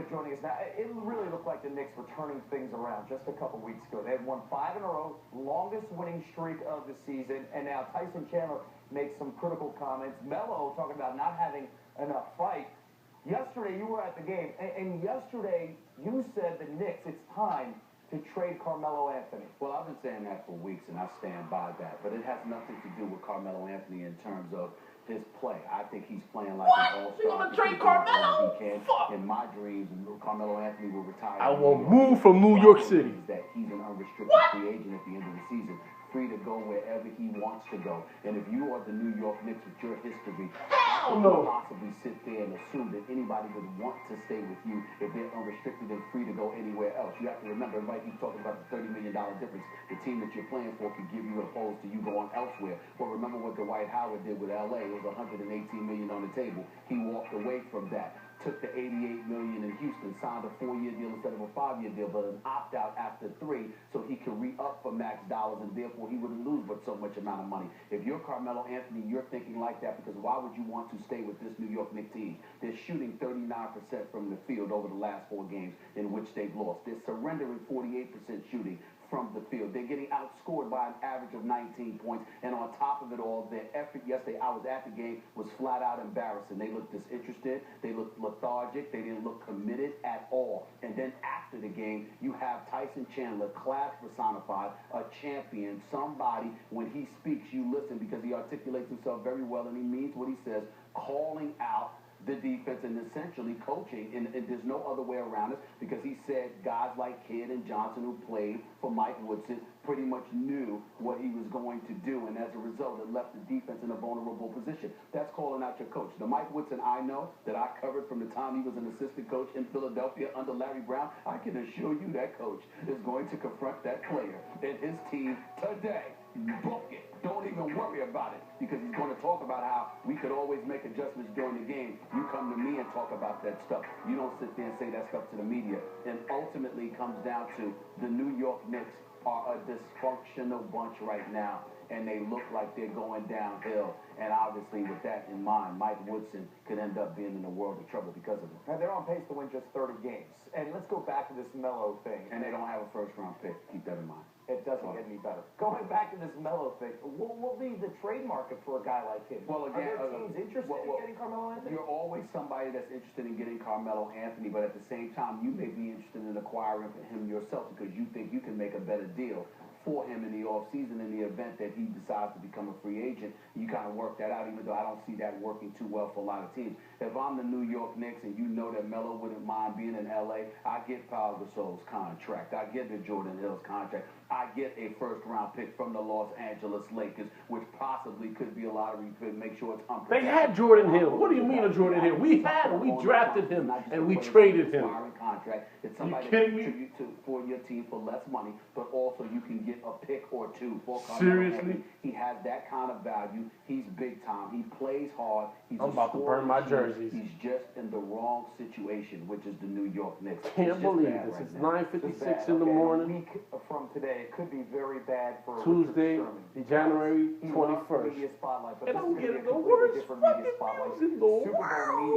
Smith joining us now. It really looked like the Knicks were turning things around just a couple weeks ago. They had won 5 in a row, longest winning streak of the season, and now Tyson Chandler makes some critical comments. Melo talking about not having enough fight. Yesterday, you were at the game, and yesterday you said the Knicks, it's time to trade Carmelo Anthony. Well, I've been saying that for weeks, and I stand by that. But it has nothing to do with Carmelo Anthony in terms of his play. I think he's playing like an all-star. You gonna trade Carmelo? Fuck. In my dreams, Carmelo Anthony will retire. I will move from New York City. That he's an unrestricted free agent at the end of the season, free to go wherever he wants to go. And if you are the New York Knicks with your history, how can you possibly sit there and assume that anybody would want to stay with you if they're unrestricted and free to go anywhere else? You have to remember, everybody keeps talking about the $30 million difference the team that you're playing for could give you, opposed to you going elsewhere. But remember what Dwight Howard did with LA. It was $118 million on the table. He walked away from that. Took the $88 million in Houston, signed a 4-year deal instead of a 5-year deal, but an opt-out after 3, so he could re-up for max dollars, and therefore he wouldn't lose but so much amount of money. If you're Carmelo Anthony, you're thinking like that, because why would you want to stay with this New York Knicks team? They're shooting 39% from the field over the last 4 games in which they've lost. They're surrendering 48% shooting from the field. They're getting outscored by an average of 19 points. And on top of it all, their effort yesterday, I was at the game, was flat out embarrassing. They looked disinterested. They looked lethargic. They didn't look committed at all. And then after the game, you have Tyson Chandler, class personified, a champion, somebody, when he speaks, you listen because he articulates himself very well and he means what he says, calling out the defense and essentially coaching, and there's no other way around it, because he said guys like Kidd and Johnson, who played for Mike Woodson, pretty much knew what he was going to do, and as a result, it left the defense in a vulnerable position. That's calling out your coach. The Mike Woodson I know, that I covered from the time he was an assistant coach in Philadelphia under Larry Brown, I can assure you that coach is going to confront that player and his team today. Book it. Don't even worry about it, because he's going to talk about how we could always make adjustments during the game. You come to me and talk about that stuff. You don't sit there and say that stuff to the media. And ultimately comes down to the New York Knicks are a dysfunctional bunch right now, and they look like they're going downhill. And obviously, with that in mind, Mike Woodson could end up being in a world of trouble because of it. Now, they're on pace to win just 30 games. And let's go back to this Melo thing. And they don't have a first-round pick. Keep that in mind. It doesn't get any better. Going back to this Melo thing, what will be the trade market for a guy like him? Well, again, are there teams interested in getting Carmelo Anthony? You're always somebody that's interested in getting Carmelo Anthony, but at the same time, you may be interested in acquiring him yourself because you think you can make a better deal for him in the offseason in the event that he decides to become a free agent. You kind of work that out, even though I don't see that working too well for a lot of teams. If I'm the New York Knicks and you know that Melo wouldn't mind being in L.A., I get Pau Gasol's contract. I get the Jordan Hill's contract. I get a first-round pick from the Los Angeles Lakers, which possibly could be a lottery pick. Make sure it's unprotected. They had Jordan Hill. What do you mean a Jordan Hill? We had him. We drafted him, and we traded him. Contract. It's somebody that can contribute for your team for less money, but also you can get a pick or two for Carmelo. Seriously? He has that kind of value. He's big time. He plays hard. He's I'm about to burn my jerseys. He's just in the wrong situation, which is the New York Knicks. Can't believe this. It's 9:56 in the morning. A week from today, it could be very bad for Tuesday, January 21st. Media spotlight, but And this I'm is going to getting be a the completely worst different media fucking spotlight. news in the Super Bowl world. media